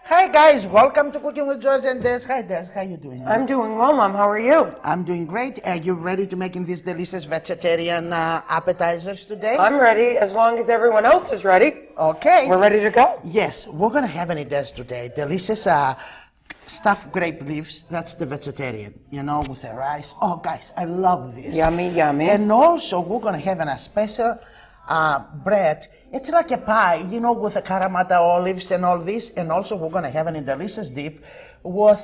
Hi guys, welcome to Cooking with George and Des. Hi Des, how you doing? I'm doing well, Mom. How are you? I'm doing great. Are you ready to making these delicious vegetarian appetizers today? I'm ready as long as everyone else is ready. Okay. We're ready to go. Yes, we're gonna have any Des today. Delicious stuffed grape leaves. That's the vegetarian, you know, with the rice. Oh guys, I love this. Yummy, yummy. And also we're gonna have a special bread. It's like a pie, you know, with the Karamata olives and all this. And also we're going to have a delicious dip with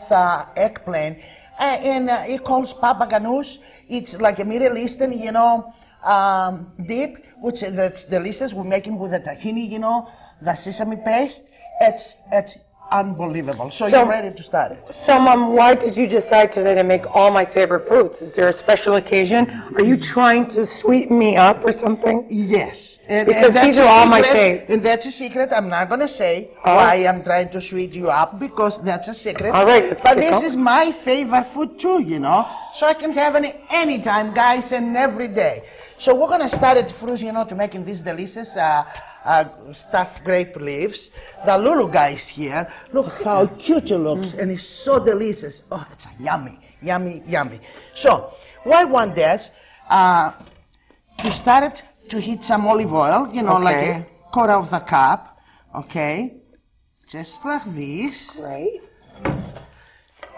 eggplant. And it calls Papa Ghanoush. It's like a Middle Eastern, you know, dip, which that's delicious. We're making with the tahini, you know, the sesame paste. It's unbelievable. So you're ready to start it. So, Mom, why did you decide today to make all my favorite foods? Is there a special occasion? Are you trying to sweeten me up or something? Yes. Because these are all my favorites. And that's a secret. I'm not going to say why I'm trying to sweeten you up, because that's a secret. All right. But this is my favorite food too, you know. So I can have it anytime, guys, and every day. So we're going to start it first, you know, to making these delicious stuffed grape leaves. The Lulu guys here, look how cute it looks, and it's so delicious. Oh, it's yummy, yummy, yummy. So what I want is to start it to heat some olive oil, you know, like a quarter of the cup, okay? Just like this. Right.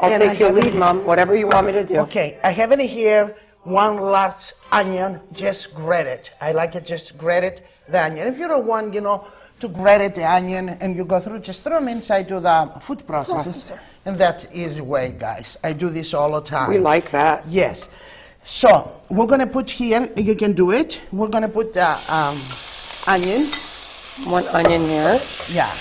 I'll take your lead, Mom, whatever you want me to do. Okay, I have in here 1 large onion, just grated. I like it just grated, the onion. If you don't want, you know, to grate it, the onion, and you go through, just throw them inside to the food processors. And that's easy way, guys. I do this all the time. We like that. Yes. So, we're going to put here, you can do it, we're going to put the onion. 1 onion here. Yeah.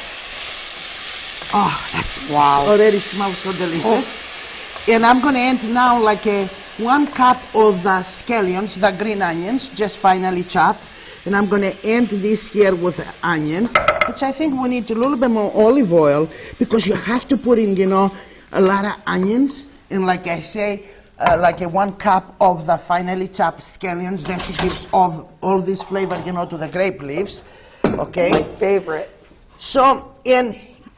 Oh, that's wow. Already smells so delicious. Oh. And I'm going to add now like 1 cup of the scallions, the green onions, just finely chopped. And I'm going to add this here with the onion, which I think we need a little bit more olive oil, because you have to put in, you know, a lot of onions. And like I say, like 1 cup of the finely chopped scallions, that gives all this flavor, you know, to the grape leaves. Okay? My favorite. So, and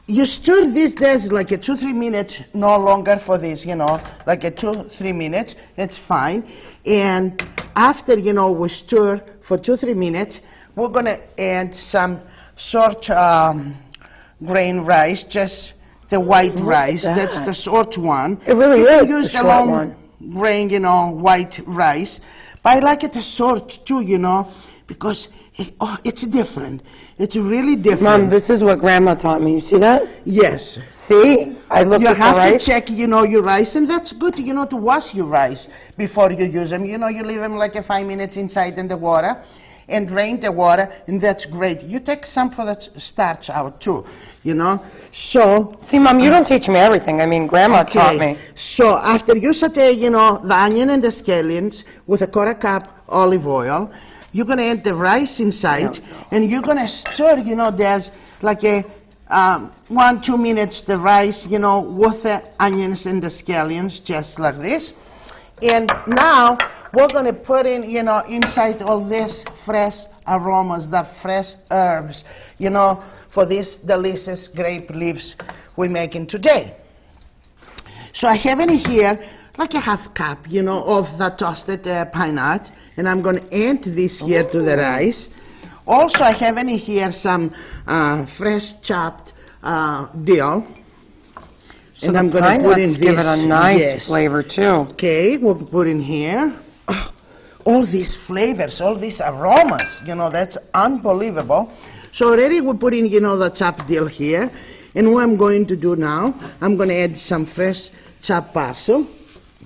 you stir this, there's like a 2-3 minutes, no longer for this, you know, like a 2-3 minutes, it's fine. And after, you know, we stir for 2-3 minutes, we're going to add some short grain rice, just the white rice. That's the short one. It really is use the long short one. Grain, you know, white rice. But I like it short too, you know, because it's different. It's really different. Mom, this is what Grandma taught me. You see that? Yes. See? I looked at the rice. You have to check, you know, your rice, and that's good, you know, to wash your rice before you use them. You know, you leave them like 5 minutes inside in the water and drain the water, and that's great. You take some for the starch out too, you know. So, see, Mom, you don't teach me everything. I mean, Grandma taught me. So after you saute, you know, the onion and the scallions with a quarter cup olive oil, you're going to add the rice inside, and you're going to stir, you know, there's like 1-2 minutes the rice, you know, with the onions and the scallions, just like this. And now we're going to put in, you know, inside all this fresh aromas, the fresh herbs, you know, for these delicious grape leaves we're making today. So I have in here like a half cup, you know, of the toasted pine nut, and I'm going to add this here to the rice. Also, I have in here some fresh chopped dill. So and I'm going to put in this. Give it a nice flavor too. Okay, we'll put in here. Oh, all these flavors, all these aromas, you know, that's unbelievable. So already we're putting, you know, the chopped dill here. And what I'm going to do now, I'm going to add some fresh chopped parsley.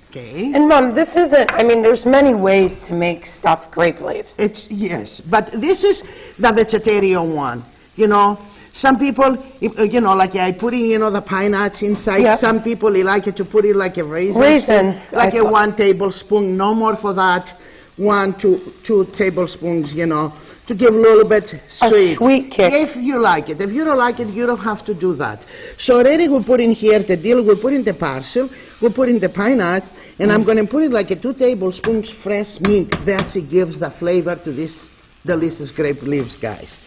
Okay. And Mom, this isn't, I mean, there's many ways to make stuffed grape leaves. Yes, but this is the vegetarian one, you know. Some people, you know, like I put in, you know, the pine nuts inside. Yeah. Some people, they like it to put in like a raisin. Like 1 tablespoon, no more for that. 1 to 2 tablespoons, you know, to give a little bit sweet. A sweet kick. If you like it. If you don't like it, you don't have to do that. So already we'll put in here the dill, we'll put in the parsley, we'll put in the pine nut, and I'm going to put in like 2 tablespoons fresh mint. That gives the flavor to this delicious grape leaves, guys.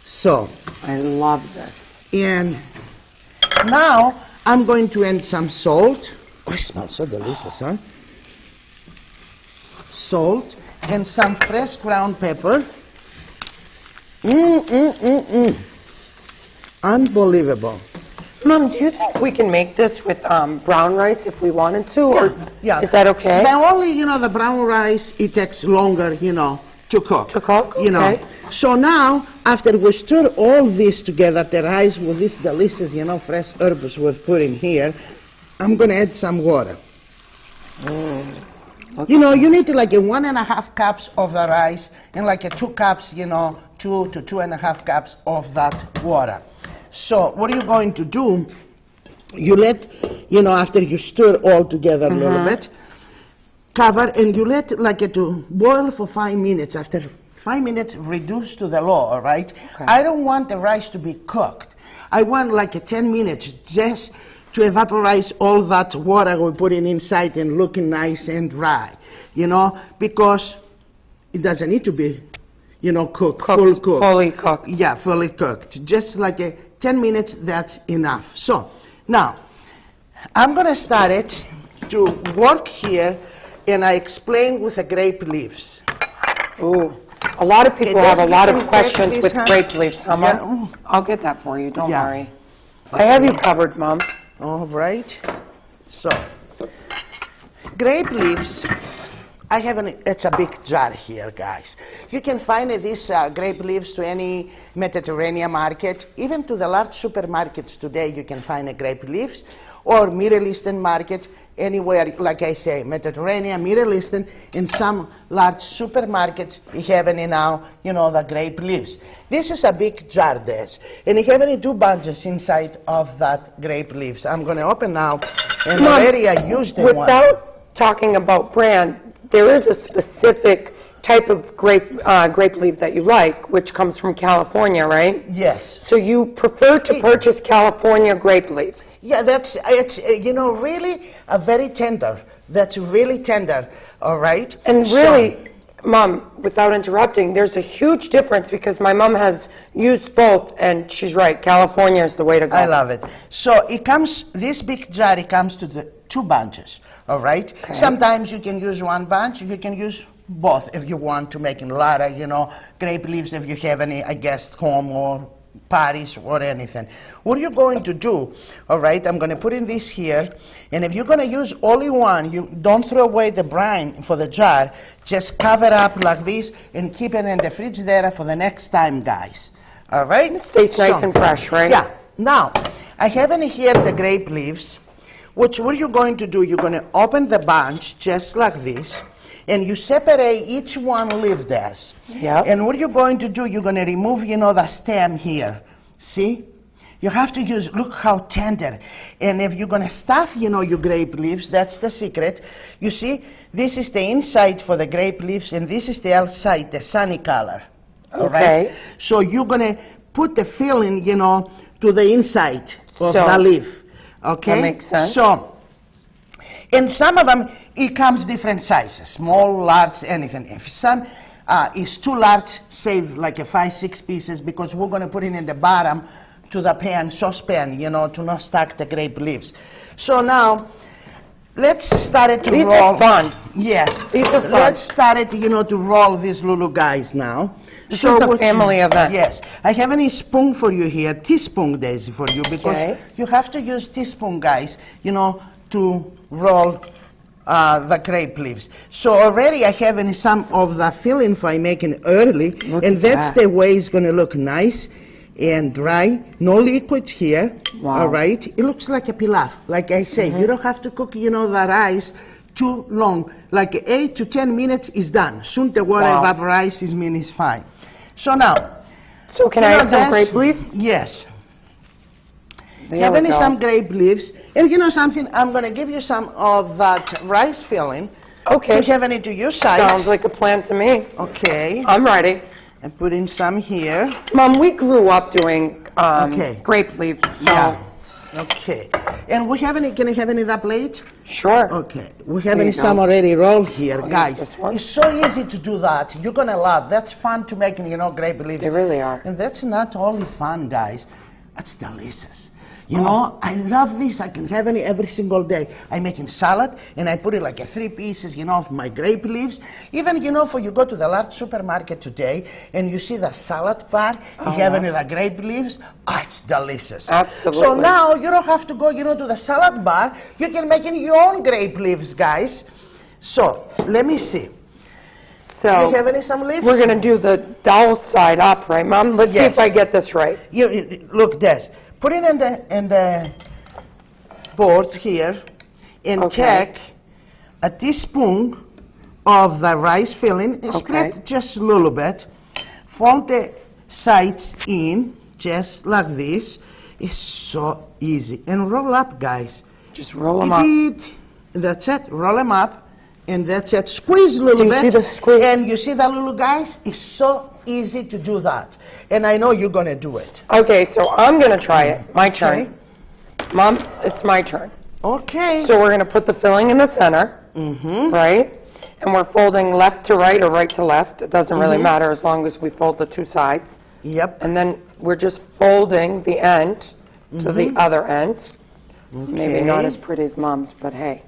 So I love this. And Now, I'm going to add some salt. Oh, it smells so delicious, huh? Salt and some fresh ground pepper. Unbelievable. Mom, do you think we can make this with brown rice if we wanted to, or Yeah. is that okay? The only, the brown rice, it takes longer, to cook. To cook? Okay. So now, after we stir all this together, the rice with this delicious, fresh herbs we've put in here, I'm going to add some water. Okay. You need like 1.5 cups of the rice and like 2 cups, 2 to 2.5 cups of that water. So what are you going to do? You let, after you stir all together a little bit, cover and you let like it to boil for 5 minutes. After 5 minutes, reduce to the low, all right? Okay. I don't want the rice to be cooked. I want like 10 minutes just to evaporate all that water we put in inside and looking nice and dry, because it doesn't need to be, cooked, full cooked. Fully cooked. Yeah, fully cooked. Just like 10 minutes, that's enough. So, now, I'm going to start it to work here, and I explain with the grape leaves. Ooh. A lot of people have a lot of questions with grape leaves, huh, Yeah. Mom? I'll get that for you, don't Yeah. worry. I have you covered, Mom. All right. So, grape leaves, it's a big jar here, guys. You can find these grape leaves to any Mediterranean market, even to the large supermarkets today you can find grape leaves, or Middle Eastern market, anywhere, like I say, Mediterranean, Middle Eastern, in some large supermarkets, you have any now, the grape leaves. This is a big jar, this, and you have any 2 bunches inside of that grape leaves. I'm going to open now, and Mom, already I used the one. without talking about brand, there is a specific type of grape leaf that you like, which comes from California, right? Yes. So you prefer to purchase California grape leaves? Yeah, it's really a very tender. That's really tender, all right? And really, Mom, without interrupting, there's a huge difference because my mom has used both, and she's right, California is the way to go. I love it. So it comes, this big jar, it comes to the 2 bunches, all right? Okay. Sometimes you can use 1 bunch, you can use both if you want to make a lot of, grape leaves if you have any, I guess, home or parties or anything. What are you going to do? All right, I'm going to put in this here, and if you're going to use only one, you don't throw away the brine for the jar. Just cover up like this and keep it in the fridge there for the next time, guys. All right? It stays nice and fresh, right? Yeah. Now, I have in here the grape leaves, which what you're going to do, you're going to open the bunch just like this, and you separate each one leaf there. Yeah. And what you're going to do, you're going to remove, the stem here. See? You have to use, look how tender. And if you're going to stuff, your grape leaves, that's the secret. You see, this is the inside for the grape leaves, and this is the outside, the sunny color. All right? So you're going to put the filling, to the inside of the leaf. Okay? That makes sense. So, and some of them, it comes different sizes, small, large, anything. If some is too large, save like 5, 6 pieces, because we're going to put it in the bottom to the pan, saucepan, to not stack the grape leaves. So now, let's start it to roll. These are fun. Yes. These are fun. Let's start it, to roll these little guys now. This is a family event. Yes. I have any spoon for you here, teaspoon, Daisy, for you, because you have to use teaspoon, guys, to roll the grape leaves. So already I have in some of the filling for making early, and that's the way it's going to look nice and dry. No liquid here. Wow. All right. It looks like a pilaf. Like I say, you don't have to cook, the rice too long. Like 8 to 10 minutes is done. Soon the water evaporates, it means it's fine. So now. So can I have some grape leaf? Yes. There we go. Some grape leaves, and something, I'm going to give you some of that rice filling. Okay. To have it to your side. Sounds like a plan to me. Okay. I'm ready. And put in some here. Mom, we grew up doing grape leaves. So. Yeah. Okay. And we have any, can I have any of that plate? Sure. Okay. We have any some already rolled here, guys. This one? It's so easy to do that. You're going to love. That's fun to make, grape leaves. They really are. And that's not only fun, guys. That's delicious. You know, I love this. I can have it every single day. I make in salad, and I put it like 3 pieces, you know, of my grape leaves. Even, you know, for you go to the large supermarket today, and you see the salad bar, you have it with the grape leaves. Oh, it's delicious. Absolutely. So now you don't have to go, you know, to the salad bar. You can make in your own grape leaves, guys. So let me see. So you have some leaves? we're going to do the dowel side up, right, Mom? Let's see if I get this right. Look, Des. Put it in the board here and take a teaspoon of the rice filling. Spread just a little bit. Fold the sides in just like this. It's so easy. And roll up, guys. Just roll them up. That's it. Roll them up. And that's it. Squeeze a little bit. You see the squeeze? And you see that little guys? It's so easy to do that. And I know you're going to do it. Okay, so I'm going to try it. My turn. Mom, it's my turn. Okay. So we're going to put the filling in the center, right? And we're folding left to right or right to left. It doesn't really matter as long as we fold the two sides. Yep. And then we're just folding the end to the other end. Maybe not as pretty as Mom's, but hey.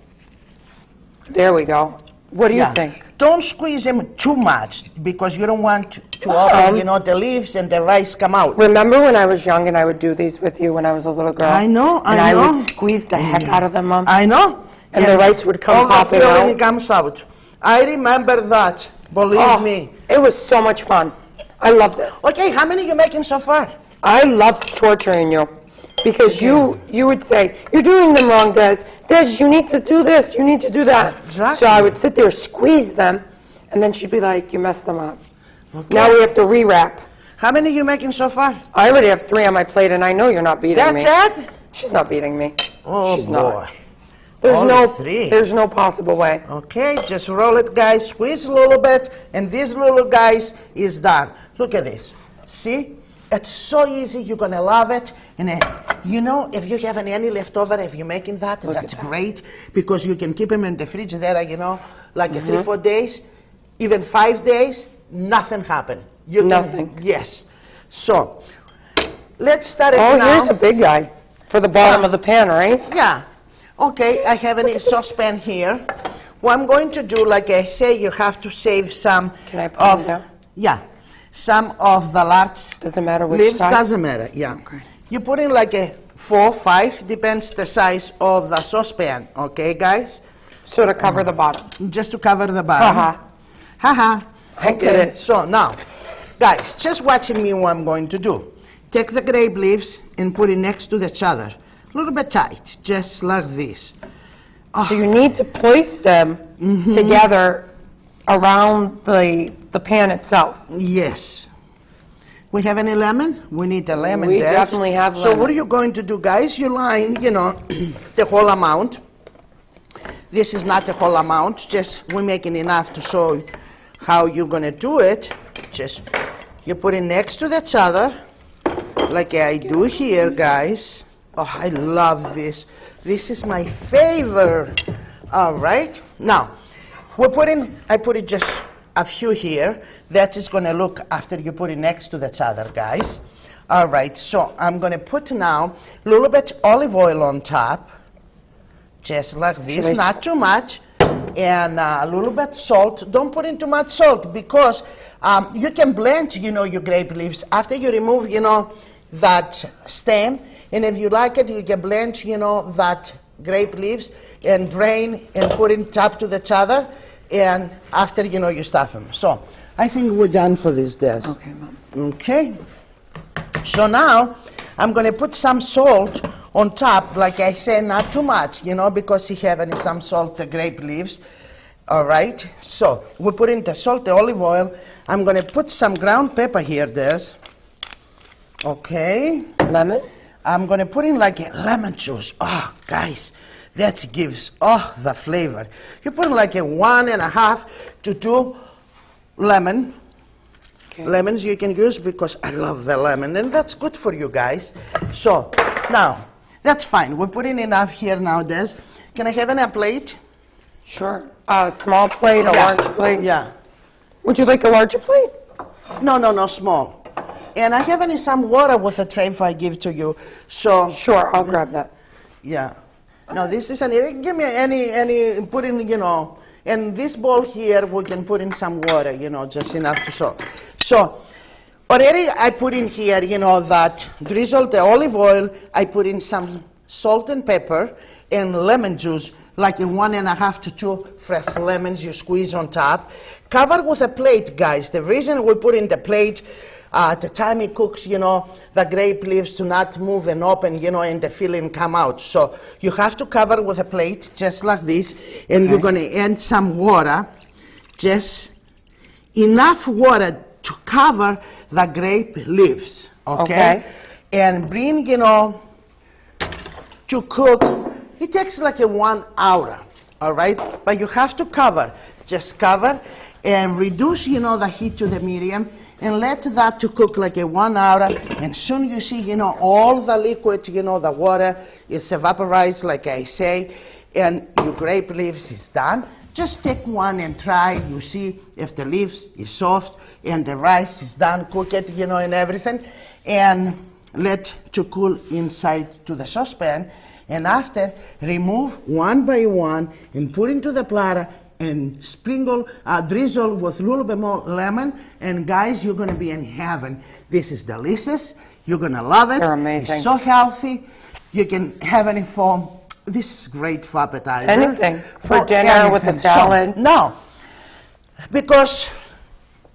There we go. What do you think? Don't squeeze them too much because you don't want to open, you know, the leaves and the rice come out. Remember when I was young and I would do these with you when I was a little girl? I know, and I would squeeze the heck out of them, Mom. I know. And the rice would come popping out. All the filling comes out. I remember that. Believe me. It was so much fun. I loved it. Okay, how many are you making so far? I loved torturing you because you would say, you're doing them wrong, Des. Des, you need to do this, you need to do that. Exactly. So I would sit there, squeeze them, and then she'd be like, you messed them up. Okay. Now we have to rewrap. How many are you making so far? I already have 3 on my plate, and I know you're not beating me. That's it? She's not beating me. Oh, She's boy. Not. There's no possible way. Okay, just roll it, guys. Squeeze a little bit, and this little guys is done. Look at this. See? It's so easy. You're going to love it. And you know, if you have any leftover, if you're making that, that's great because you can keep them in the fridge there, you know, like 3-4 days, even 5 days, nothing happened. Nothing. Yes. So, let's start it now. Oh, here's a big guy for the bottom of the pan, right? Yeah. Okay, I have a saucepan here. What I'm going to do, like I say, you have to save some Can I put them down? Yeah. Some of the large doesn't matter which leaves, size? doesn't matter, yeah. Okay. You put in like 4, 5, depends the size of the saucepan, okay, guys? So to cover the bottom. Just to cover the bottom. Ha-ha. I get it. So now, guys, just watching me what I'm going to do. Take the grape leaves and put it next to each other. A little bit tight, just like this. So you need to place them together around the pan itself. Yes. We have any lemon? We need a lemon. We definitely have lemon. So what are you going to do, guys? You line, you know, the whole amount. This is not the whole amount. Just we're making enough to show how you're going to do it. Just you put it next to each other, like I do here, guys. Oh, I love this. This is my favorite. All right. Now, I put it just a few here. That is going to look after you put it next to each other, guys. All right, so I'm going to put now a little bit olive oil on top, just like this, not too much, and a little bit salt. Don't put in too much salt because you can blend, you know, your grape leaves after you remove, you know, that stem, and if you like it, you can blend, you know, that grape leaves and drain and put in top to each other. And after, you know, you stuff them. So, I think we're done for this, Des. Okay, Mom. Okay. So now, I'm going to put some salt on top. Like I said, not too much, you know, because you have some salt, the grape leaves. All right. So, we put in the salt, the olive oil. I'm going to put some ground pepper here, Des. Okay. Lemon? I'm going to put in like a lemon juice. Oh, guys. That gives, the flavor. You put like 1.5 to 2 lemons you can use because I love the lemon and that's good for you guys. So now, that's fine. We're putting enough here now, Des. Can I have a plate? Sure. A small plate, a large plate? Yeah. Would you like a larger plate? No, small. And I have some water with the tray if I give to you. So Sure, I'll grab that. yeah. Now this is give me any put in, you know, and this bowl here we can put in some water, you know, just enough to soak. So already I put in here, you know, that drizzled the olive oil. I put in some salt and pepper and lemon juice, like 1.5 to 2 fresh lemons you squeeze on top. Cover with a plate, guys. The reason we put in the plate, at the time it cooks, you know, the grape leaves to not move and open, you know, and the filling come out. So you have to cover with a plate, just like this, and you're going to add some water, just enough water to cover the grape leaves, okay? And bring, you know, to cook. It takes like 1 hour, all right? But you have to cover. Just cover and reduce, you know, the heat to the medium and let that to cook like 1 hour. And soon you see, you know, all the liquid, you know, the water is evaporized, like I say, and your grape leaves is done. Just take one and try. You see if the leaves is soft and the rice is done, cook it, you know, and everything. And let to cool inside to the saucepan. And after, remove one by one and put into the platter and sprinkle, drizzle with a little bit more lemon. And guys, you're going to be in heaven. This is delicious. You're going to love it. They're amazing. It's so healthy. You can have it in form. This is great for appetizer. Anything. For dinner with a salad. So, no. Because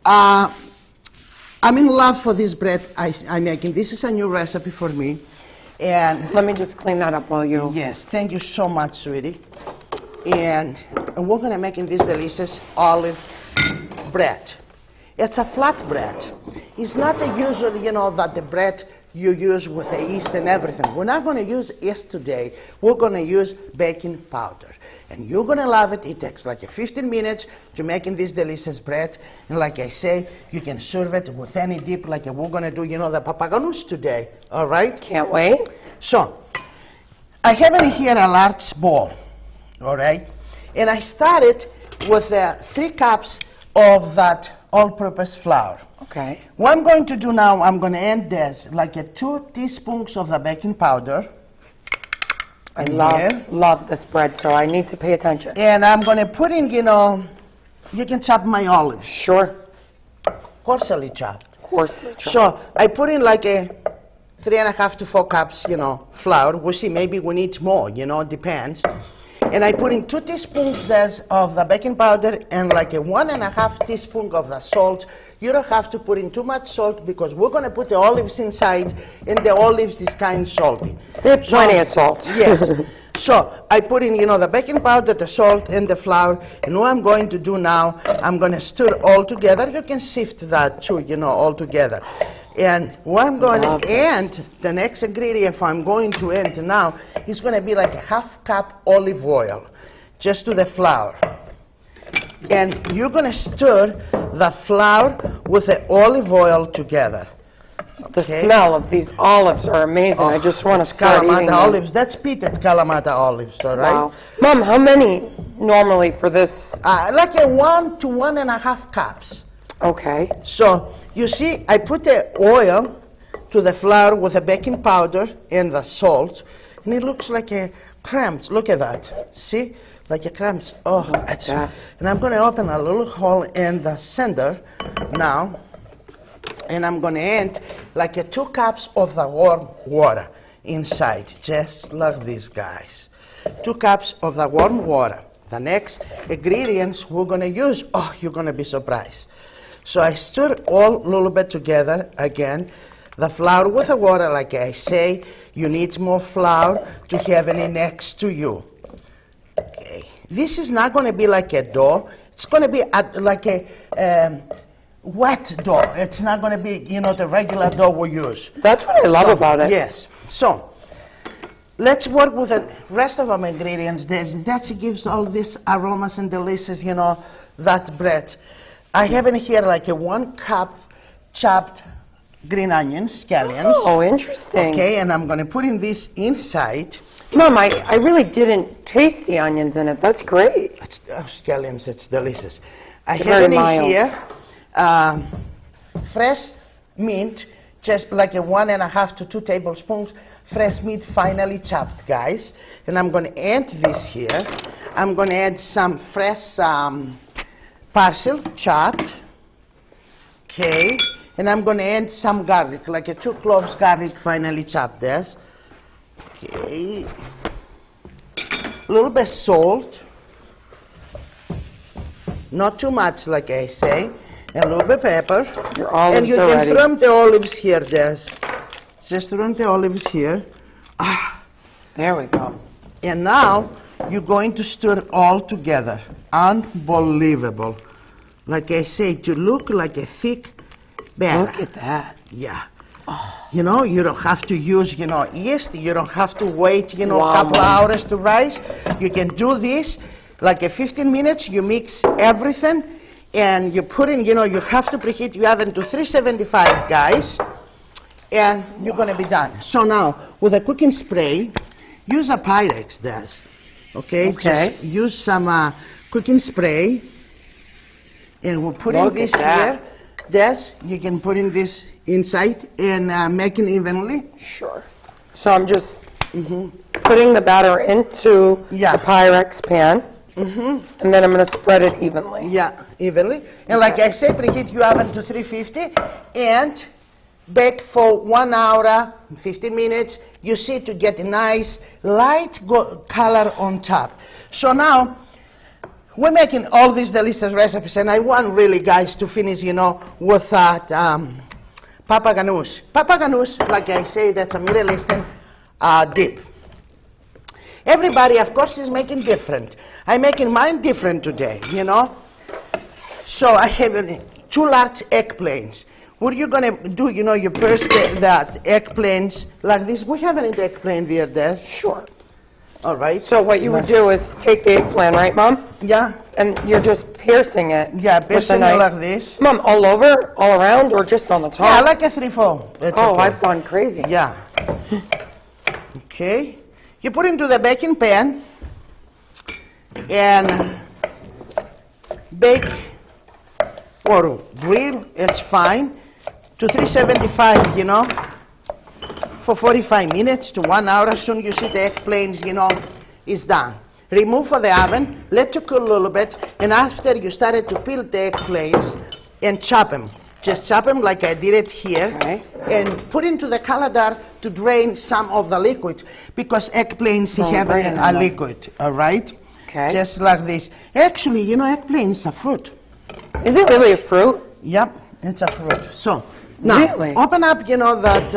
I'm in love for this bread I'm making. This is a new recipe for me. And let me just clean that up while you... Yes, thank you so much, sweetie. And we're going to make this delicious olive bread. It's a flat bread. It's not the usual, you know, that the bread you use with the yeast and everything. We're not going to use yeast today. We're going to use baking powder. And you're going to love it. It takes like 15 minutes to making this delicious bread. And like I say, you can serve it with any dip like we're going to do, you know, the Ghanoush today. All right? Can't wait. So, I have in here a large bowl. All right? And I started with 3 cups of that all-purpose flour. Okay. What I'm going to do now, I'm going to add this, like 2 teaspoons of the baking powder. I love this bread, so I need to pay attention. And I'm going to put in, you know, you can chop my olives. Sure. Coarsely chopped. Coarsely chopped. So I put in like 3.5 to 4 cups, you know, flour. We'll see, maybe we need more, you know, it depends. And I put in 2 teaspoons of the baking powder and like 1.5 teaspoons of the salt. You don't have to put in too much salt because we're going to put the olives inside, and the olives is kind of salty. There's plenty of salt. Yes. So I put in, you know, the baking powder, the salt, and the flour. And what I'm going to do now, I'm going to stir all together. You can sift that too, you know, all together. And what I'm going to add, the next ingredient I'm going to add now is going to be like 1/2 cup olive oil, just to the flour. And you're going to stir the flour with the olive oil together. The smell of these olives are amazing. I just want to start eating them. Olives. That's pitted Kalamata olives, all right? Wow. Mom, how many normally for this? Like 1 to 1.5 cups. Okay. So, you see, I put the oil to the flour with the baking powder and the salt, and it looks like a crumbs. Look at that. See? Like a crumbs. Oh, that's... And I'm going to open a little hole in the center now, and I'm going to add like 2 cups of the warm water inside, just like this, guys. 2 cups of the warm water. The next ingredients we're going to use, oh, you're going to be surprised. So I stir all a little bit together again. The flour with the water, like I say, you need more flour to have any next to you. Okay. This is not going to be like a dough. It's going to be like a wet dough. It's not going to be, you know, the regular dough we use. That's what I love about it. Yes. So, let's work with the rest of our ingredients. That gives all these aromas and delicious, you know, that bread. I have in here like 1 cup chopped green onions, scallions. Oh, interesting. Okay, and I'm going to put in this inside. Mom, I really didn't taste the onions in it. That's great. Scallions, it's delicious. I have in here fresh mint. just like a 1.5 to 2 tablespoons fresh meat finely chopped, guys. And I'm going to add this here. I'm going to add some fresh parsley chopped. Okay. And I'm going to add some garlic, like a 2 cloves garlic finely chopped. This. Okay. A little bit salt. Not too much, like I say. And a little bit pepper. Your olives and you are can ready. throw the olives here, Des. Just throw the olives here. Ah. There we go. And now you're going to stir it all together. Unbelievable. Like I say, to look like a thick batter. Look at that. Yeah. Oh. You know, you don't have to use, yeast. You don't have to wait, a Wow. couple hours to rise. You can do this like a 15 minutes. You mix everything. And you put in, you have to preheat your oven to 375, guys. And you're going to be done. So now, with a cooking spray, use a Pyrex, Des. Okay? Just use some cooking spray. And we'll put in this here. Des, you can put in this inside and make it evenly. Sure. So I'm just putting the batter into the Pyrex pan. And then I'm going to spread it evenly. Yeah, evenly. And like I said, preheat your oven to 350 and bake for 1 hour, 15 minutes. You see to get a nice light color on top. So now, we're making all these delicious recipes, and I want really, guys, to finish, with that Papa Ghanoush. Papa Ghanoush, like I say, that's a Middle Eastern dip. Everybody, of course, is making different. I'm making mine different today, So I have 2 large eggplants. What are you going to do? You burst that eggplants like this. We have an eggplant here, Des. Sure. All right. So what you would do is take the eggplant, right, Mom? Yeah. And you're just piercing it. Yeah, piercing it like this. Mom, all over, all around, or just on the top? Yeah, like a 3/4. That's oh, okay. I've gone crazy. Yeah. Okay. You put into the baking pan and bake or grill, it's fine, to 375, for 45 minutes to 1 hour. As soon as you see the eggplants, is done. Remove from the oven, let it cool a little bit, and after you started to peel the eggplants and chop them. Just chop them like I did it here, and put into the colander to drain some of the liquid, because eggplants have a liquid, all right? Okay. Just like this. Actually, eggplants are fruit. Is it really a fruit? Yep, it's a fruit. So, now, open up, that,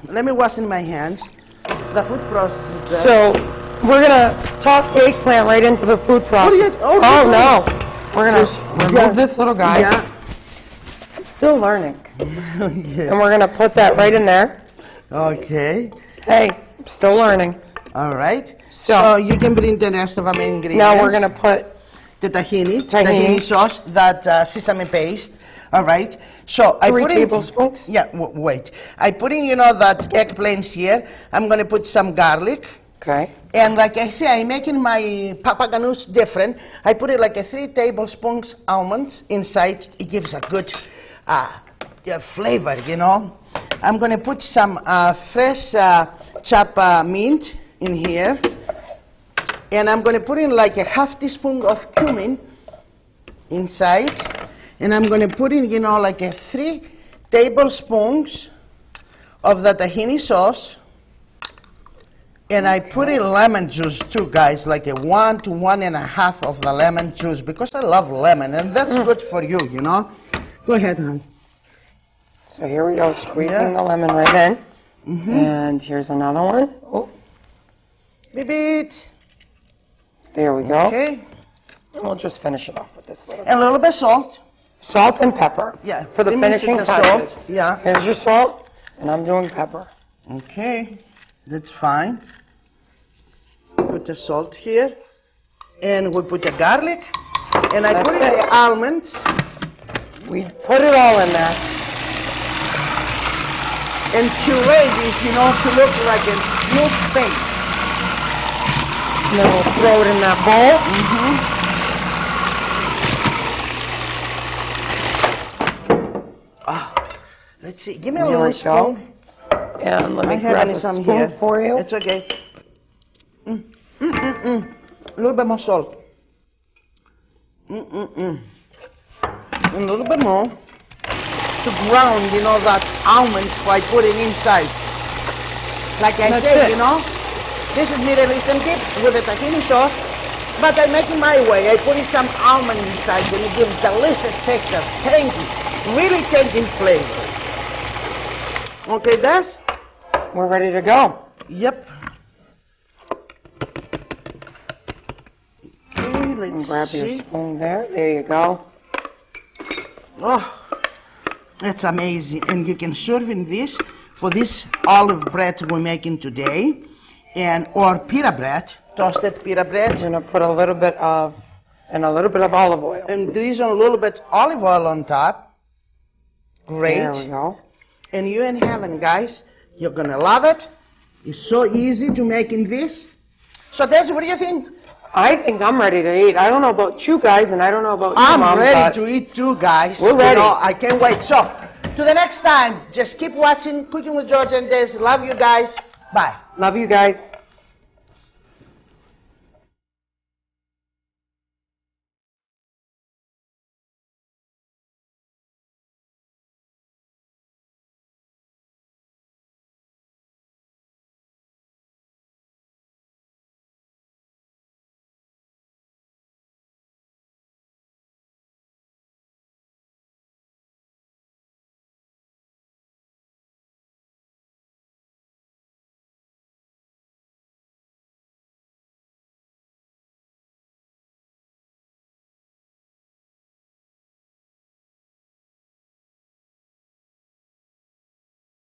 let me wash in my hands. The food process is there. So, we're going to toss the eggplant right into the food process. Oh, no. We're going to remove this little guy. Yeah. I'm still learning. Yeah. And we're going to put that right in there. Okay. Hey, I'm still learning. All right. So you can bring the rest of our ingredients. Now we're going to put the tahini sauce, that sesame paste. All right. So I 3 put tablespoons. Yeah. Wait. I put in, that eggplants here. I'm going to put some garlic. Okay. And like I say, I'm making my Papa Ghanoush different. I put it like a 3 tablespoons almonds inside. It gives a good flavor, I'm going to put some fresh chopped mint in here. And I'm going to put in like a half teaspoon of cumin inside. And I'm going to put in, like a 3 tablespoons of the tahini sauce. And I put in lemon juice too, guys, like a 1 to 1.5 of the lemon juice, because I love lemon, and that's good for you, Go ahead, hon. So here we go, squeezing the lemon right in. And here's another one. Oh. Beep it. There we go. Okay. And we'll just finish it off with this little. And a little bit of salt. Salt and pepper. Yeah. For the finishing touches. Salt. Yeah. Here's your salt, and I'm doing pepper. Okay. That's fine. Put the salt here. And we put the garlic. And I put in the almonds. We put it all in there. And puree this, to look like a smooth paste. And then we'll throw it in that bowl. Let's see. Give me a Here little we go. spoon. And let me I have grab only a some spoon here. for you. It's okay. A little bit more salt. And a little bit more to ground, you know, that almonds by putting inside. Like I That's said, it. you know, this is Middle Eastern dip with the tahini sauce, but I make it my way. I put in some almond inside, and it gives delicious texture, tangy, really tangy flavor. Okay, Des? We're ready to go. Yep. Okay, let's Grab see. your spoon there. There you go. Oh, that's amazing. And you can serve in this for this olive bread we're making today, and or pita bread, toasted pita bread. I'm gonna put a little bit of olive oil. And drizzle a little bit olive oil on top. Great. There we go. And you're in heaven, guys. You're gonna love it. It's so easy to make in this. So Des, what do you think? I think I'm ready to eat. I don't know about you guys, and I don't know about you, I'm Mom, ready but to eat too, guys. We're ready. You know, I can't wait. So, to the next time, just keep watching Cooking with George and Des. Love you guys. Bye. Love you guys.